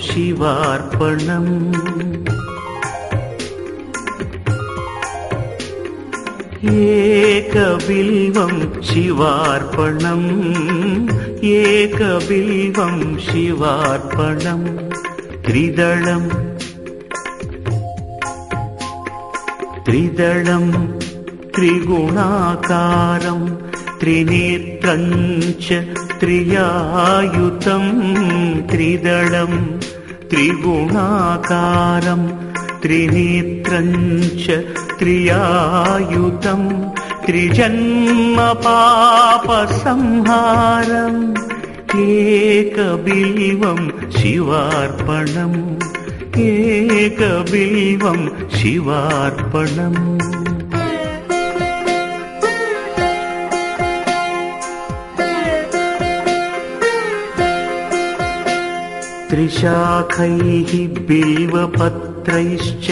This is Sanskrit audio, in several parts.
शिवार्पणम्। एकबिल्वं शिवार्पणम्, एकबिल्वं शिवार्पणम्। त्रिदळं त्रिदळं त्रिगुणाकारं त्रिनेत्रं च त्रियायुतं। त्रिदळं त्रिगुणाकारं त्रिनेत्रं च त्रियायुतं। त्रिजन्म पापसंहारम् एकबिल्वं शिवार्पणम्, एकबिल्वं शिवार्पणम्। त्रिशाखैः बिल्वपत्रैश्च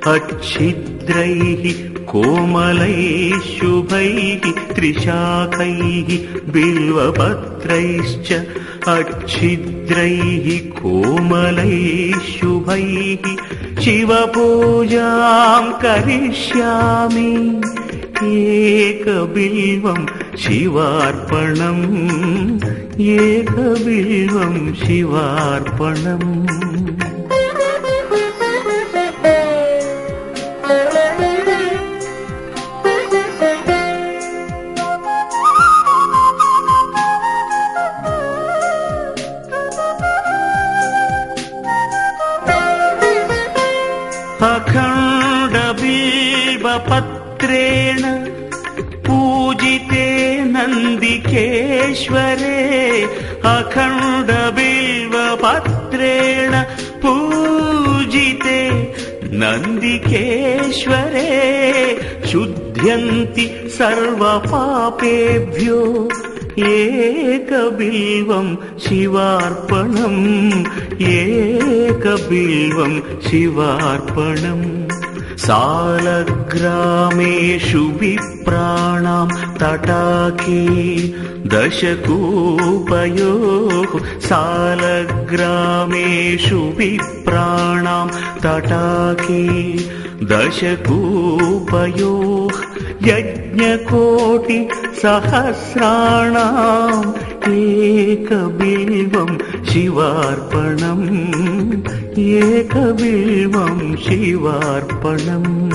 अच्छिद्रैः कोमलैः शुभैः। त्रिशाखैः बिल्वपत्रैश्च अच्छिद्रैः कोमलैः शुभैः शिवपूजां करिष्यामि। एकबिल्वं शिवार्पणम्, एकबिल्वं शिवार्पणम्। अखण्डबिल्वपत्रेण पूजिते नन्दिकेश्वरे। अखण्डबिल्वपत्रेण पूजिते नन्दिकेश्वरे। शुध्यन्ति सर्वपापेभ्यो एकबिल्वं शिवार्पणम्, एकबिल्वं शिवार्पणम्। सालग्रामेषु विप्राणां तटाके दशकूपयोः। सालग्रामेषु विप्राणां तटाके दशकूपयोः। यज्ञकोटिसहस्राणाम् एकबिल्वं शिवार्पणम्, एकबिल्वं शिवार्पणम्।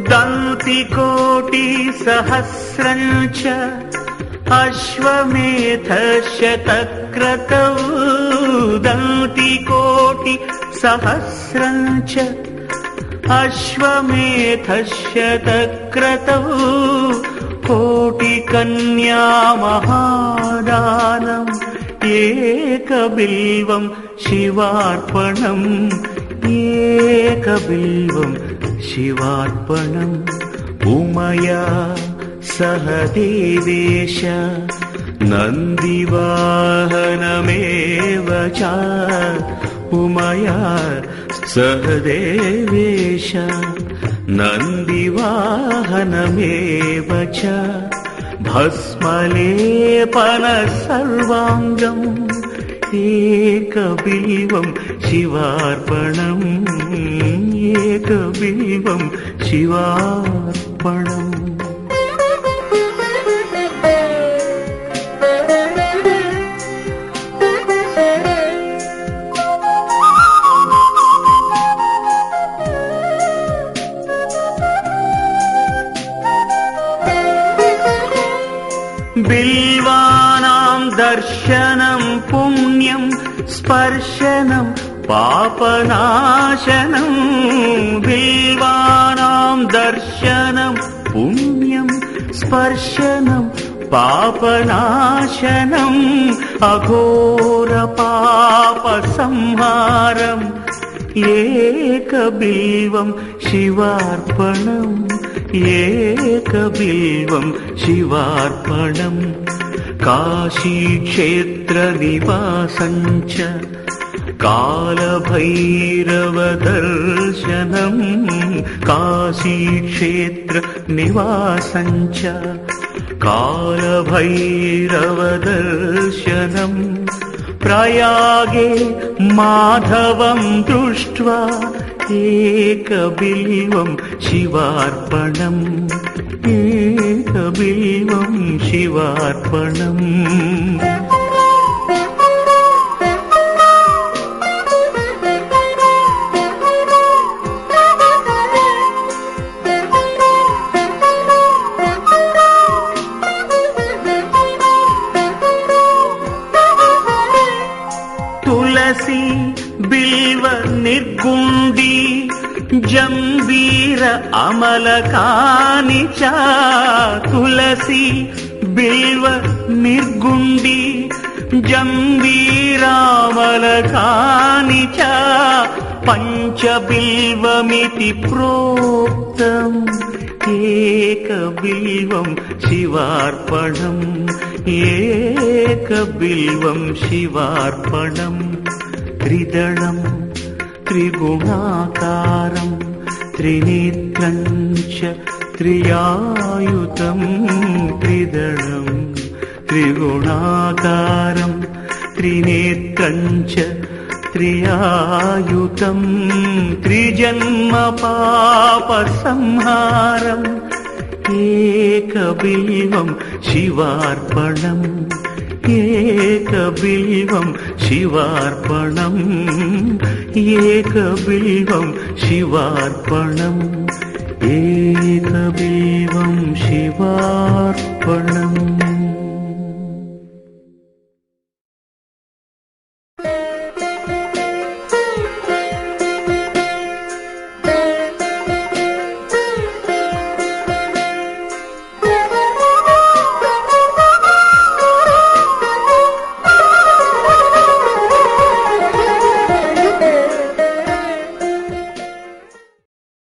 दन्तिकोटिसहस्रं च अश्वमेधशतक्रतौ। दन्तिकोटिसहस्रं च अश्वमेधशतक्रतौ। कोटिकन्यामहादानम् एकबिल्वं शिवार्पणम्, एकबिल्वं शिवार्पणम्। उमया सह देवेश नन्दिवाहनमेव च। उमया सह देवेश नन्दिवाहनमेव च। भस्मलेपन सर्वाङ्गम् एकबिल्वं शिवार्पणम्, एकबिल्वं शिवार्पणम्। बिल्वानां दर्शनं पुण्यं स्पर्शनं पापनाशनं। बिल्वानां दर्शनं पुण्यं स्पर्शनं पापनाशनम्। अघोरपापसंहारम् एकबिल्वं शिवार्पणम्, एकबिल्वं शिवार्पणम्। काशीक्षेत्र क्षेत्रनिवासञ्च कालभैरवदर्शनम् काशीक्षेत्रनिवासञ्च कालभैरवदर्शनम् प्रयागे माधवं दृष्ट्वा एकबिल्वं शिवार्पणम् एकबिल्वं शिवार्पणम् तुलसी बिल्व निर्गुण्डी जम्बीर अमलकानि च तुलसी बिल्व निर्गुण्डी जम्बीरामलकानि च पञ्चबिल्वमिति प्रोक्तम् एकबिल्वं शिवार्पणम् एकबिल्वं शिवार्पणम् त्रिदळम् त्रिगुणाकारम् त्रिनेत्रम् च त्रियायुतम् त्रिदळम् त्रिगुणाकारम् त्रिनेत्रम् च त्रियायुतम् त्रिजन्म पापसंहारम् एकबिल्वं शिवार्पणम् एकबिल्वं शिवार्पणम् एकबिल्वं शिवार्पणम् एकबिल्वं शिवार्पणम्